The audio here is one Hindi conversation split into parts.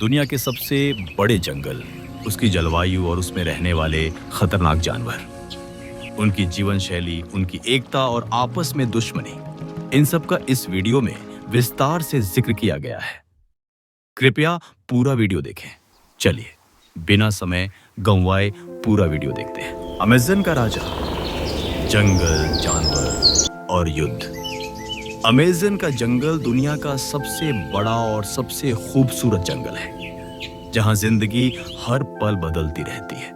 दुनिया के सबसे बड़े जंगल, उसकी जलवायु और उसमें रहने वाले खतरनाक जानवर, उनकी जीवन शैली, उनकी एकता और आपस में दुश्मनी, इन सब का इस वीडियो में विस्तार से जिक्र किया गया है। कृपया पूरा वीडियो देखें। चलिए बिना समय गंवाए पूरा वीडियो देखते हैं। अमेज़न का राजा, जंगल, जानवर और युद्ध। अमेज़न का जंगल दुनिया का सबसे बड़ा और सबसे खूबसूरत जंगल है, जहां जिंदगी हर पल बदलती रहती है।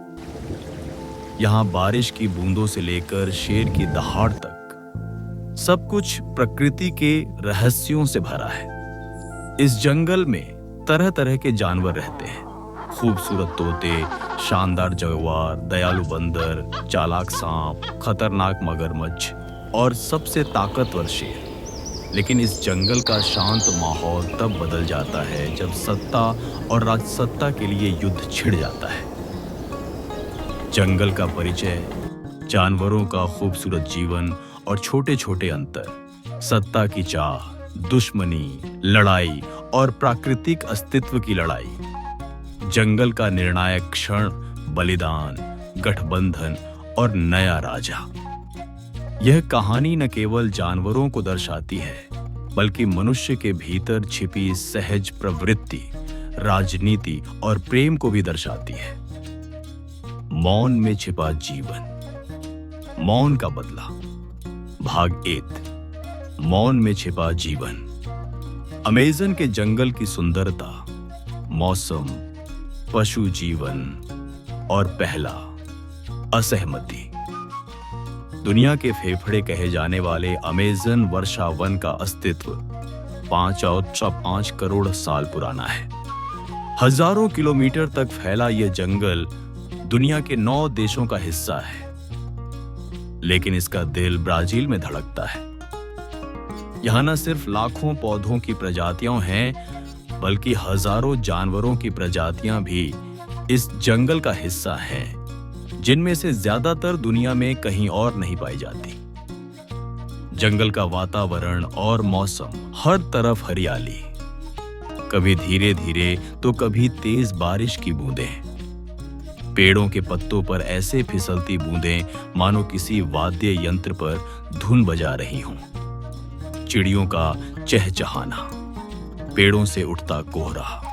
यहाँ बारिश की बूंदों से लेकर शेर की दहाड़ तक सब कुछ प्रकृति के रहस्यों से भरा है। इस जंगल में तरह तरह के जानवर रहते हैं, खूबसूरत तोते, शानदार जगुआर, दयालु बंदर, चालाक सांप, खतरनाक मगरमच्छ और सबसे ताकतवर शेर। लेकिन इस जंगल का शांत माहौल तब बदल जाता है जब सत्ता और राजसत्ता के लिए युद्ध छिड़ जाता है। जंगल का परिचय, जानवरों का खूबसूरत जीवन और छोटे छोटे अंतर, सत्ता की चाह, दुश्मनी, लड़ाई और प्राकृतिक अस्तित्व की लड़ाई। जंगल का निर्णायक क्षण, बलिदान, गठबंधन और नया राजा। यह कहानी न केवल जानवरों को दर्शाती है, बल्कि मनुष्य के भीतर छिपी सहज प्रवृत्ति, राजनीति और प्रेम को भी दर्शाती है। मौन में छिपा जीवन। मौन का बदला। भाग 1। मौन में छिपा जीवन। अमेज़न के जंगल की सुंदरता, मौसम, पशु जीवन और पहला, असहमति। दुनिया के फेफड़े कहे जाने वाले अमेज़न वर्षा वन का अस्तित्व 5.5 करोड़ साल पुराना है। हजारों किलोमीटर तक फैला यह जंगल दुनिया के 9 देशों का हिस्सा है, लेकिन इसका दिल ब्राजील में धड़कता है। यहां न सिर्फ लाखों पौधों की प्रजातियां हैं, बल्कि हजारों जानवरों की प्रजातियां भी इस जंगल का हिस्सा हैं, जिनमें से ज्यादातर दुनिया में कहीं और नहीं पाई जाती। जंगल का वातावरण और मौसम, हर तरफ हरियाली, कभी धीरे धीरे तो कभी तेज बारिश की बूंदें। पेड़ों के पत्तों पर ऐसे फिसलती बूंदें मानो किसी वाद्य यंत्र पर धुन बजा रही हों। चिड़ियों का चहचहाना, पेड़ों से उठता कोहरा,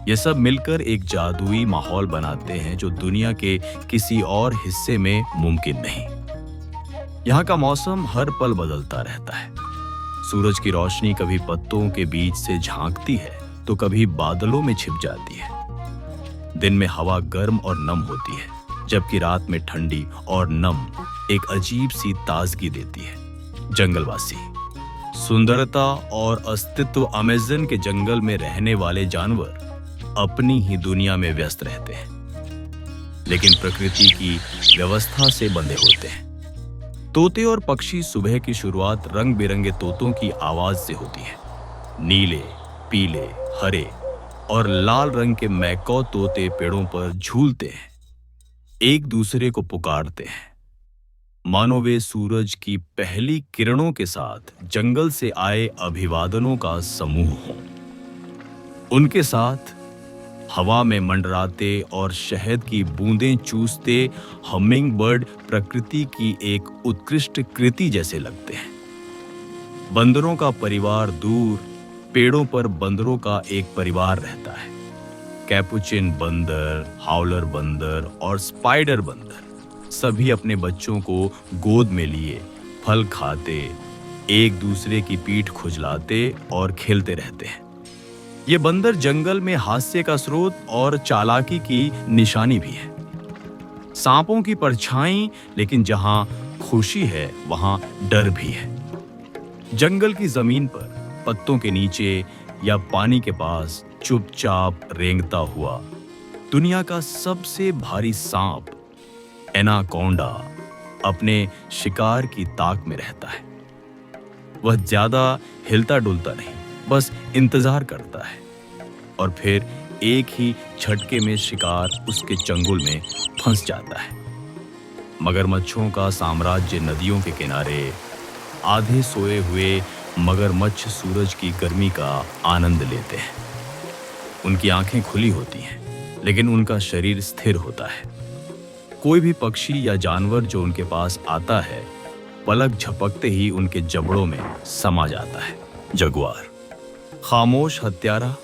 ये सब मिलकर एक जादुई माहौल बनाते हैं जो दुनिया के किसी और हिस्से में मुमकिन नहीं। यहाँ का मौसम हर पल बदलता रहता है। सूरज की रोशनी कभी पत्तों के बीच से झांकती है तो कभी बादलों में छिप जाती है। दिन में हवा गर्म और नम होती है, जबकि रात में ठंडी और नम एक अजीब सी ताजगी देती है। जंगलवासी, सुंदरता और अस्तित्व। अमेज़न के जंगल में रहने वाले जानवर अपनी ही दुनिया में व्यस्त रहते हैं, लेकिन प्रकृति की व्यवस्था से बंधे होते हैं। तोते और पक्षी, सुबह की शुरुआत रंग बिरंगे तोतों की आवाज से होती है। नीले, पीले, हरे और लाल रंग के मैकाउ तोते पेड़ों पर झूलते हैं, एक दूसरे को पुकारते हैं, मानो वे सूरज की पहली किरणों के साथ जंगल से आए अभिवादनों का समूह हों। उनके साथ हवा में मंडराते और शहद की बूंदें चूसते हमिंग बर्ड प्रकृति की एक उत्कृष्ट कृति जैसे लगते हैं। बंदरों का परिवार दूर पेड़ों पर बंदरों का एक परिवार रहता है। कैपुचिन बंदर, हाउलर बंदर और स्पाइडर बंदर सभी अपने बच्चों को गोद में लिए फल खाते, एक दूसरे की पीठ खुजलाते और खेलते रहते हैं। ये बंदर जंगल में हास्य का स्रोत और चालाकी की निशानी भी है। सांपों की परछाई, लेकिन जहां खुशी है वहां डर भी है। जंगल की जमीन पर, पत्तों के नीचे या पानी के पास चुपचाप रेंगता हुआ दुनिया का सबसे भारी सांप, एनाकोंडा, अपने शिकार की ताक में रहता है। वह ज्यादा हिलता डुलता नहीं, बस इंतजार करता है, और फिर एक ही झटके में शिकार उसके चंगुल में फंस जाता है। मगरमच्छों का साम्राज्य नदियों के किनारे, आधे सोए हुए मगरमच्छ सूरज की गर्मी का आनंद लेते हैं। उनकी आंखें खुली होती हैं, लेकिन उनका शरीर स्थिर होता है। कोई भी पक्षी या जानवर जो उनके पास आता है, पलक झपकते ही उनके जबड़ों में समा जाता है। जगुआर, खामोश हत्यारा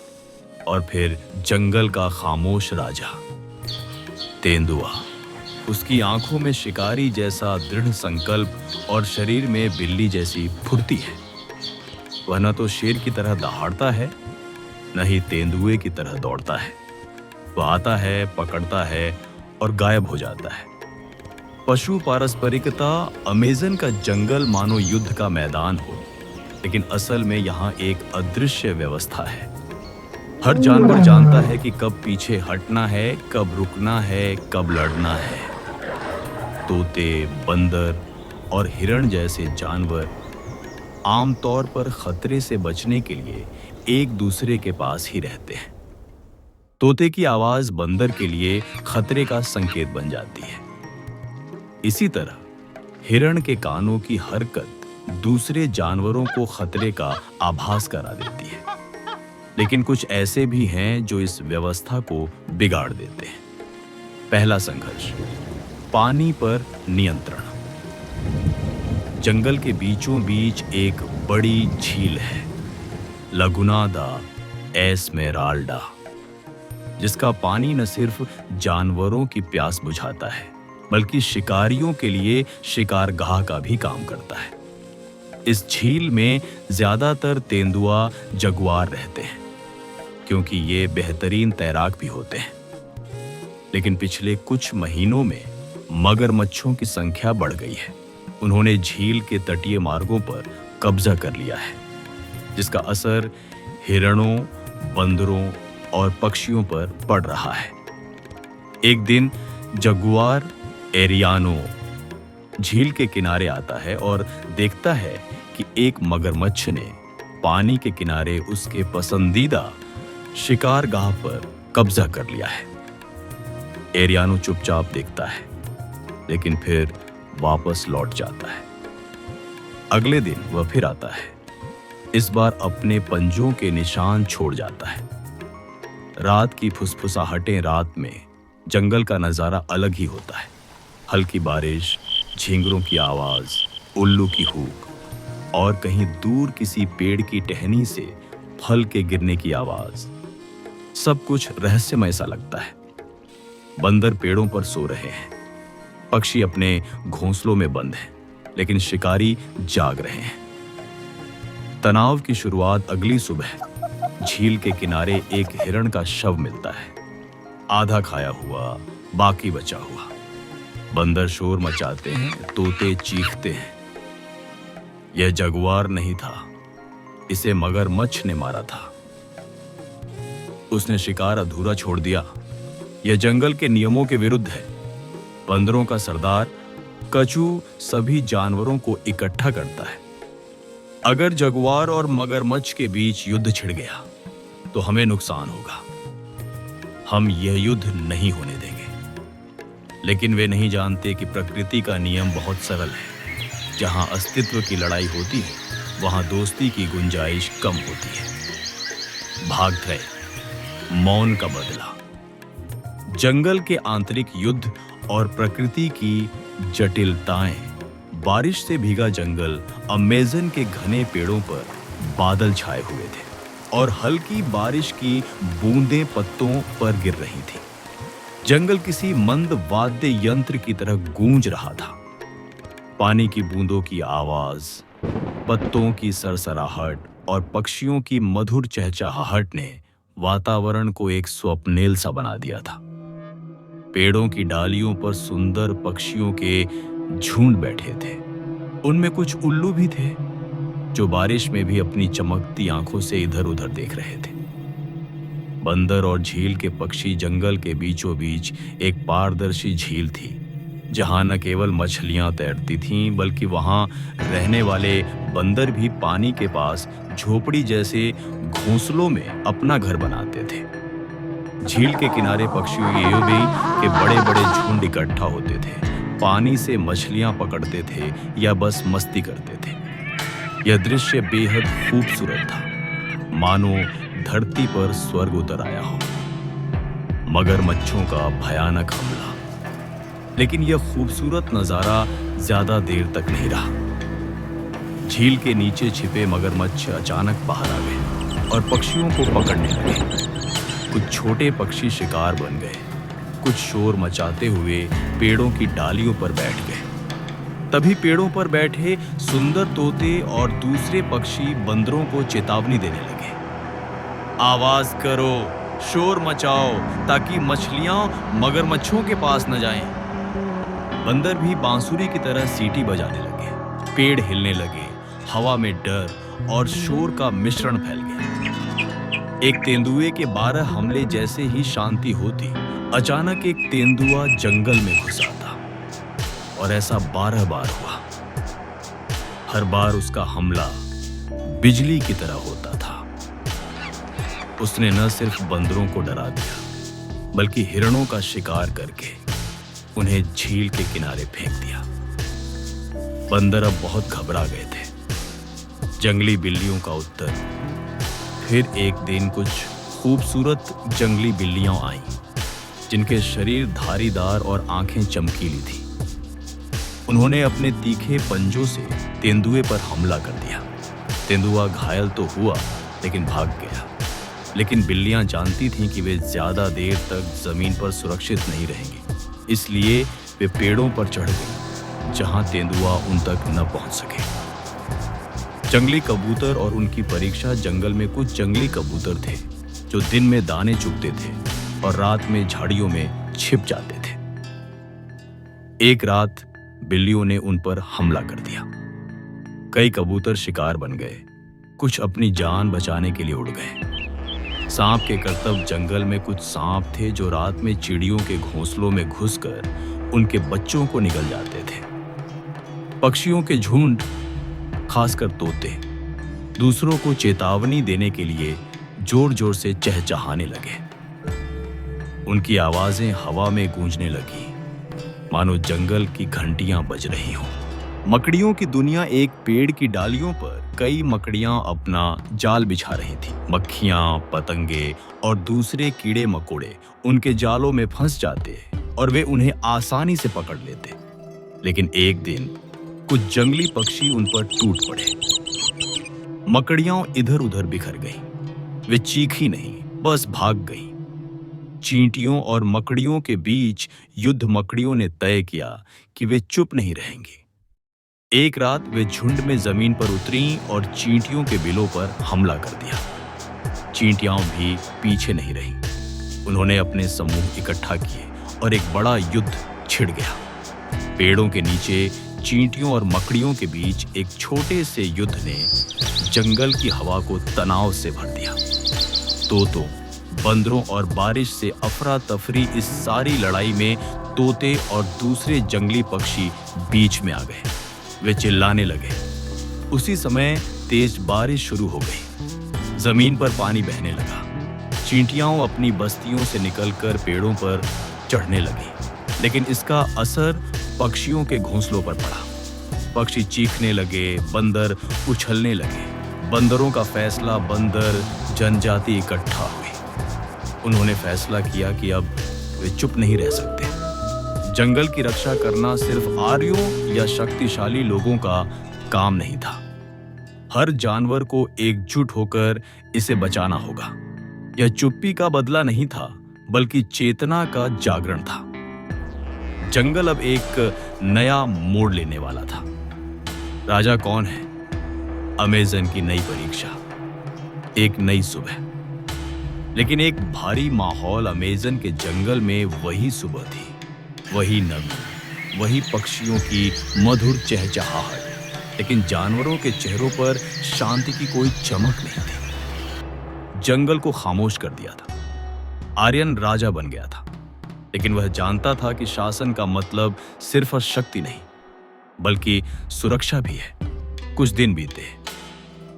और फिर जंगल का खामोश राजा। तेंदुआ, उसकी आंखों में शिकारी जैसा दृढ़ संकल्प और शरीर में बिल्ली जैसी फुर्ती है। वह न तो शेर की तरह दहाड़ता है, न ही तेंदुए की तरह दौड़ता है। वह आता है, पकड़ता है और गायब हो जाता है। पशु पारस्परिकता, अमेज़न का जंगल मानो युद्ध का मैदान हो, लेकिन असल में यहाँ एक अदृश्य व्यवस्था है। हर जानवर जानता है कि कब पीछे हटना है, कब रुकना है, कब लड़ना है। तोते, बंदर और हिरण जैसे जानवर आमतौर पर खतरे से बचने के लिए एक दूसरे के पास ही रहते हैं। तोते की आवाज बंदर के लिए खतरे का संकेत बन जाती है। इसी तरह हिरण के कानों की हरकत दूसरे जानवरों को खतरे का आभास करा देती है। लेकिन कुछ ऐसे भी हैं जो इस व्यवस्था को बिगाड़ देते हैं। पहला संघर्ष, पानी पर नियंत्रण। जंगल के बीचों बीच एक बड़ी झील है, लगुना दा एस्मेराल्डा, जिसका पानी न सिर्फ जानवरों की प्यास बुझाता है, बल्कि शिकारियों के लिए शिकारगाह का भी काम करता है। इस झील में ज्यादातर तेंदुआ, जगुआर रहते हैं, क्योंकि ये बेहतरीन तैराक भी होते हैं। लेकिन पिछले कुछ महीनों में मगरमच्छों की संख्या बढ़ गई है। उन्होंने झील के तटीय मार्गों पर कब्जा कर लिया है, जिसका असर हिरणों, बंदरों और पक्षियों पर पड़ रहा है। एक दिन जगुआर एरियानो झील के किनारे आता है और देखता है कि एक मगरमच्छ ने पानी के किनारे उसके पसंदीदा शिकारगाह पर कब्जा कर लिया है। एरियानो चुपचाप देखता है, लेकिन फिर वापस लौट जाता है। अगले दिन वह फिर आता है, इस बार अपने पंजों के निशान छोड़ जाता है। रात की फुसफुसाहटें, रात में जंगल का नजारा अलग ही होता है। हल्की बारिश, झींगरों की आवाज, उल्लू की हूक और कहीं दूर किसी पेड़ की टहनी से फल के गिरने की आवाज, सब कुछ रहस्यमय सा लगता है। बंदर पेड़ों पर सो रहे हैं, पक्षी अपने घोंसलों में बंद हैं, लेकिन शिकारी जाग रहे हैं। तनाव की शुरुआत अगली सुबह झील के किनारे एक हिरण का शव मिलता है, आधा खाया हुआ, बाकी बचा हुआ। बंदर शोर मचाते हैं, तोते चीखते हैं। यह जगुआर नहीं था, इसे मगरमच्छ ने मारा था। उसने शिकार अधूरा छोड़ दिया। यह जंगल के नियमों के विरुद्ध है। बंदरों का सरदार कचू सभी जानवरों को इकट्ठा करता है। अगर जगुआर और मगरमच्छ के बीच युद्ध छिड़ गया तो हमें नुकसान होगा। हम यह युद्ध नहीं होने देंगे। लेकिन वे नहीं जानते कि प्रकृति का नियम बहुत सरल है। जहां अस्तित्व की लड़ाई होती है, वहां दोस्ती की गुंजाइश कम होती है। भाग गए, मौन का बदला। जंगल के आंतरिक युद्ध और प्रकृति की जटिलताएं। बारिश से भीगा जंगल, अमेज़न के घने पेड़ों पर बादल छाए हुए थे और हल्की बारिश की बूंदें पत्तों पर गिर रही थी। जंगल किसी मंद वाद्य यंत्र की तरह गूंज रहा था। पानी की बूंदों की आवाज, पत्तों की सरसराहट और पक्षियों की मधुर चहचहाहट ने वातावरण को एक स्वप्नेल सा बना दिया था। पेड़ों की डालियों पर सुंदर पक्षियों के झुंड बैठे थे। उनमें कुछ उल्लू भी थे, जो बारिश में भी अपनी चमकती आंखों से इधर उधर देख रहे थे। बंदर और झील के पक्षी। जंगल के बीचों बीच एक पारदर्शी झील थी, जहां न केवल मछलियां तैरती थीं, बल्कि वहां रहने वाले बंदर भी पानी के पास झोपड़ी जैसे घोंसलों में अपना घर बनाते थे। झील के किनारे पक्षियों के बड़े बड़े झुंड इकट्ठा होते थे, पानी से मछलियां पकड़ते थे या बस मस्ती करते थे। यह दृश्य बेहद खूबसूरत था, मानो धरती पर स्वर्ग उतर आया हो। मगरमच्छों का भयानक हमला। लेकिन यह खूबसूरत नजारा ज्यादा देर तक नहीं रहा। झील के नीचे छिपे मगरमच्छ अचानक बाहर आ गए और पक्षियों को पकड़ने लगे। कुछ छोटे पक्षी शिकार बन गए, कुछ शोर मचाते हुए पेड़ों की डालियों पर बैठ गए। तभी पेड़ों पर बैठे सुंदर तोते और दूसरे पक्षी बंदरों को चेतावनी देने लगे। आवाज करो, शोर मचाओ, ताकि मछलियां मगरमच्छों के पास न जाएं। बंदर भी बांसुरी की तरह सीटी बजाने लगे। पेड़ हिलने लगे, हवा में डर और शोर का मिश्रण फैल गया। एक तेंदुए के 12 हमले जैसे ही शांति होती, अचानक एक तेंदुआ जंगल में घुस आता और ऐसा 12 बार हुआ। हर बार उसका हमला बिजली की तरह होता था। उसने न सिर्फ बंदरों को डरा दिया, बल्कि हिरणों का शिकार करके उन्हें झील के किनारे फेंक दिया। बंदर अब बहुत घबरा गए थे। जंगली बिल्लियों का उत्तर। फिर एक दिन कुछ खूबसूरत जंगली बिल्लियां आईं, जिनके शरीर धारीदार और आंखें चमकीली थी। उन्होंने अपने तीखे पंजों से तेंदुए पर हमला कर दिया। तेंदुआ घायल तो हुआ, लेकिन भाग गया। लेकिन बिल्लियां जानती थीं कि वे ज्यादा देर तक जमीन पर सुरक्षित नहीं रहेंगी, इसलिए वे पेड़ों पर चढ़ गईं, जहां तेंदुआ उन तक न पहुंच सके। जंगली कबूतर और उनकी परीक्षा। जंगल में कुछ जंगली कबूतर थे जो दिन में दाने चुगते थे और रात में झाड़ियों में छिप जाते थे। एक रात बिल्लियों ने उन पर हमला कर दिया। कई कबूतर शिकार बन गए, कुछ अपनी जान बचाने के लिए उड़ गए। सांप के करतब। जंगल में कुछ सांप थे जो रात में चिड़ियों के घोंसलों में घुसकर उनके बच्चों को निगल जाते थे। पक्षियों के झुंड, खासकर तोते, दूसरों को चेतावनी देने के लिए जोर जोर से चहचहाने लगे। उनकी आवाजें हवा में गूंजने लगी, मानो जंगल की घंटियां बज रही हों। मकड़ियों की दुनिया। एक पेड़ की डालियों पर कई मकड़ियां अपना जाल बिछा रही थीं। मक्खियां, पतंगे और दूसरे कीड़े मकोड़े उनके जालों में फंस जाते और वे उन्हें आसानी से पकड़ लेते। लेकिन एक दिन कुछ जंगली पक्षी उन पर टूट पड़े। मकड़ियां इधर उधर बिखर गईं। वे चीखी नहीं, बस भाग गईं। चींटियों और मकड़ियों के बीच युद्ध। मकड़ियों ने तय किया कि वे चुप नहीं रहेंगी। एक रात वे झुंड में जमीन पर उतरीं और चींटियों के बिलों पर हमला कर दिया। चींटियां भी पीछे नहीं रहीं। उन्होंने अपने समूह इकट्ठा किए और एक बड़ा युद्ध छिड़ गया। पेड़ों के नीचे चींटियों और मकड़ियों के बीच एक छोटे से युद्ध ने जंगल की हवा को तनाव से भर दिया। तोतों, बंदरों और बारिश से अफरा तफरी। इस सारी लड़ाई में तोते और दूसरे जंगली पक्षी बीच में आ गए। वे चिल्लाने लगे। उसी समय तेज बारिश शुरू हो गई। जमीन पर पानी बहने लगा। चींटियां अपनी बस्तियों से निकलकर पेड़ों पर चढ़ने लगी, लेकिन इसका असर पक्षियों के घोंसलों पर पड़ा। पक्षी चीखने लगे, बंदर उछलने लगे। बंदरों का फैसला। बंदर जनजाति इकट्ठा हुई। उन्होंने फैसला किया कि अब वे चुप नहीं रह सकते। जंगल की रक्षा करना सिर्फ आर्यों या शक्तिशाली लोगों का काम नहीं था। हर जानवर को एकजुट होकर इसे बचाना होगा। यह चुप्पी का बदला नहीं था, बल्कि चेतना का जागरण था। जंगल अब एक नया मोड़ लेने वाला था। राजा कौन है? अमेज़न की नई परीक्षा, एक नई सुबह। लेकिन एक भारी माहौल। अमेज़न के जंगल में वही सुबह थी, वही नमी, वही पक्षियों की मधुर चहचहाहट। लेकिन जानवरों के चेहरों पर शांति की कोई चमक नहीं थी। जंगल को खामोश कर दिया था। आर्यन राजा बन गया था, लेकिन वह जानता था कि शासन का मतलब सिर्फ शक्ति नहीं, बल्कि सुरक्षा भी है। कुछ दिन बीते।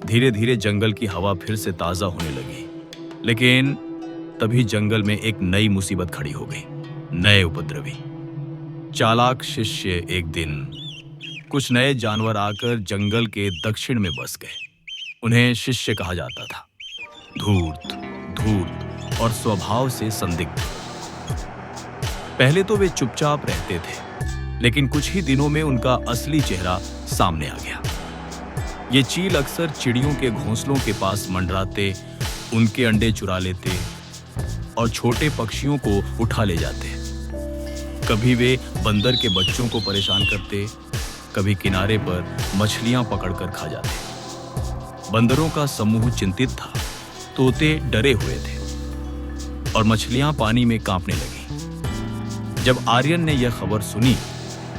धीरे धीरे जंगल की हवा फिर से ताजा होने लगी। लेकिन तभी जंगल में एक नई मुसीबत खड़ी हो गई। नए उपद्रवी, चालाक शिष्य। एक दिन कुछ नए जानवर आकर जंगल के दक्षिण में बस गए। उन्हें शिष्य कहा जाता था। धूर्त, धूर्त और स्वभाव से संदिग्ध। पहले तो वे चुपचाप रहते थे, लेकिन कुछ ही दिनों में उनका असली चेहरा सामने आ गया। ये चील अक्सर चिड़ियों के घोंसलों के पास मंडराते, उनके अंडे चुरा लेते और छोटे पक्षियों को उठा ले जाते। कभी वे बंदर के बच्चों को परेशान करते, कभी किनारे पर मछलियां पकड़कर खा जाते। बंदरों का समूह चिंतित था, तोते डरे हुए थे और मछलियां पानी में कांपने लगी। जब आर्यन ने यह खबर सुनी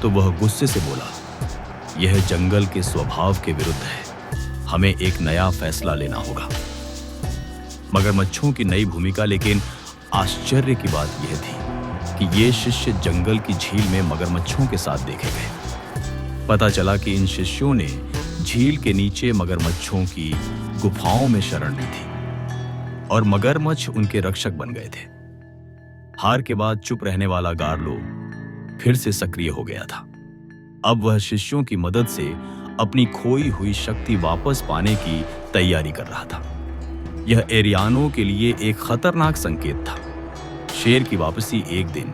तो वह गुस्से से बोला, यह जंगल के स्वभाव के विरुद्ध है, हमें एक नया फैसला लेना होगा। मगरमच्छों की नई भूमिका, लेकिन आश्चर्य की बात यह थी कि ये शिष्य जंगल की झील में मगरमच्छों के साथ देखे गए। पता चला कि इन शिष्यों ने झील के नीचे मगरमच्छों की गुफाओं में शरण ली थी और मगरमच्छ उनके रक्षक बन गए थे। हार के बाद चुप रहने वाला गार्लो फिर से सक्रिय हो गया था। अब वह शिष्यों की मदद से अपनी खोई हुई शक्ति वापस पाने की तैयारी कर रहा था। यह एरियानों के लिए एक खतरनाक संकेत था। शेर की वापसी। एक दिन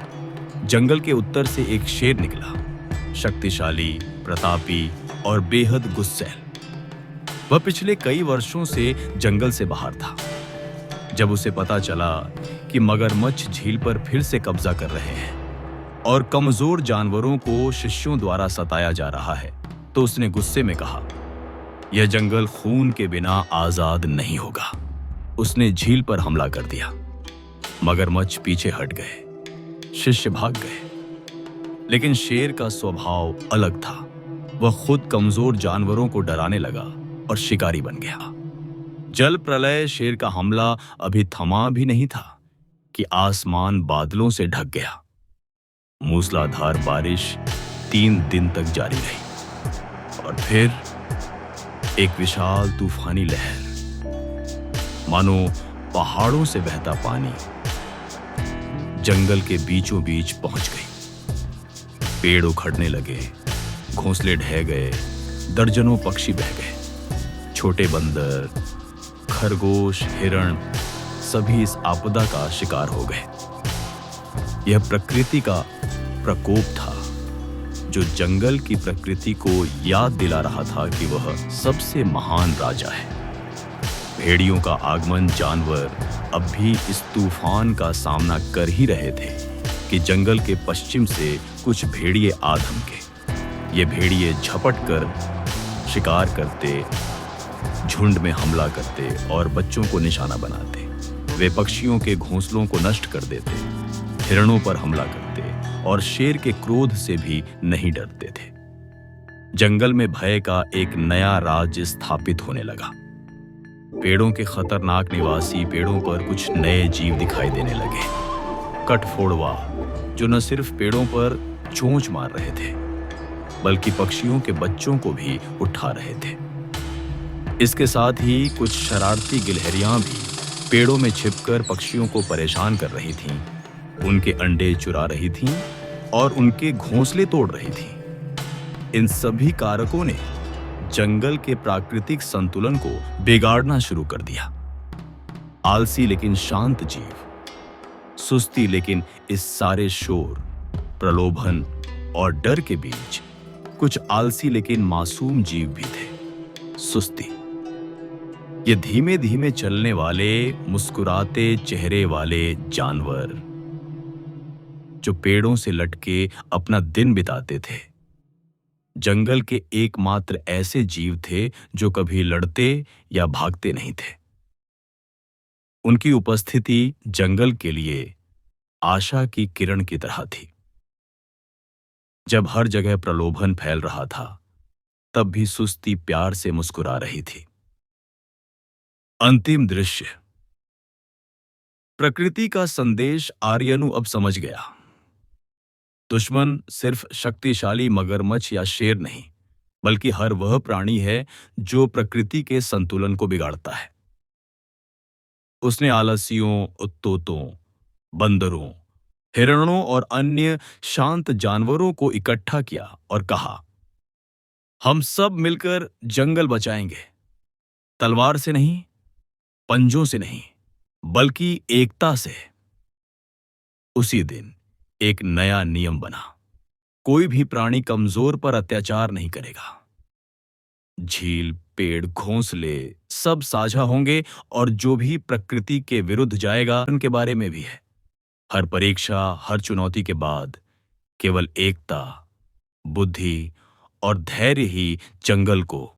जंगल के उत्तर से एक शेर निकला, शक्तिशाली, प्रतापी और बेहद गुस्सैल। वह पिछले कई वर्षों से जंगल से बाहर था। जब उसे पता चला कि मगरमच्छ झील पर फिर से कब्जा कर रहे हैं और कमजोर जानवरों को शिष्यों द्वारा सताया जा रहा है, तो उसने गुस्से में कहा, यह जंगल खून के बिना आजाद नहीं होगा। उसने झील पर हमला कर दिया। मगरमच्छ पीछे हट गए, शिष्य भाग गए। लेकिन शेर का स्वभाव अलग था। वह खुद कमजोर जानवरों को डराने लगा और शिकारी बन गया। जल प्रलय शेर का हमला अभी थमा भी नहीं था कि आसमान बादलों से ढक गया। मूसलाधार बारिश 3 दिन तक जारी रही और फिर एक विशाल तूफानी लहर, मानो पहाड़ों से बहता पानी, जंगल के बीचों बीच पहुंच गई। पेड़ उखड़ने लगे, घोंसले ढह गए, दर्जनों पक्षी बह गए। छोटे बंदर, खरगोश, हिरण सभी इस आपदा का शिकार हो गए। यह प्रकृति का प्रकोप था, जो जंगल की प्रकृति को याद दिला रहा था कि वह सबसे महान राजा है। भेड़ियों का आगमन। जानवर अब भी इस तूफान का सामना कर ही रहे थे कि जंगल के पश्चिम से कुछ भेड़िए आ धमके। ये भेड़िए झपट कर शिकार करते, झुंड में हमला करते और बच्चों को निशाना बनाते। वे पक्षियों के घोंसलों को नष्ट कर देते, हिरणों पर हमला करते और शेर के क्रोध से भी नहीं डरते थे। जंगल में भय का एक नया राज्य स्थापित होने लगा। पेड़ों के खतरनाक निवासी पेड़ों पर कुछ नए जीव दिखाई देने लगे। कठफोड़वा, जो न सिर्फ पेड़ों पर चोंच मार रहे थे, बल्कि पक्षियों के बच्चों को भी उठा रहे थे। इसके साथ ही कुछ शरारती गिलहरियां भी पेड़ों में छिपकर पक्षियों को परेशान कर रही थीं, उनके अंडे चुरा रही थीं और उनके घोंसले तोड़ रही थीं। इन सभी कारकों ने जंगल के प्राकृतिक संतुलन को बिगाड़ना शुरू कर दिया। आलसी लेकिन शांत जीव, सुस्ती लेकिन इस सारे शोर, प्रलोभन और डर के बीच कुछ आलसी लेकिन मासूम जीव भी थे, सुस्ती। ये धीमे धीमे चलने वाले, मुस्कुराते चेहरे वाले जानवर जो पेड़ों से लटके अपना दिन बिताते थे, जंगल के एकमात्र ऐसे जीव थे जो कभी लड़ते या भागते नहीं थे। उनकी उपस्थिति जंगल के लिए आशा की किरण की तरह थी। जब हर जगह प्रलोभन फैल रहा था, तब भी सुस्ती प्यार से मुस्कुरा रही थी। अंतिम दृश्य। प्रकृति का संदेश आर्यनु अब समझ गया। दुश्मन सिर्फ शक्तिशाली मगरमच्छ या शेर नहीं, बल्कि हर वह प्राणी है जो प्रकृति के संतुलन को बिगाड़ता है। उसने आलसियों, उत्तोतों, बंदरों, हिरणों और अन्य शांत जानवरों को इकट्ठा किया और कहा, हम सब मिलकर जंगल बचाएंगे, तलवार से नहीं, पंजों से नहीं, बल्कि एकता से। उसी दिन एक नया नियम बना। कोई भी प्राणी कमजोर पर अत्याचार नहीं करेगा। झील, पेड़, घोंसले सब साझा होंगे, और जो भी प्रकृति के विरुद्ध जाएगा उनके बारे में भी है। हर परीक्षा, हर चुनौती के बाद केवल एकता, बुद्धि और धैर्य ही जंगल को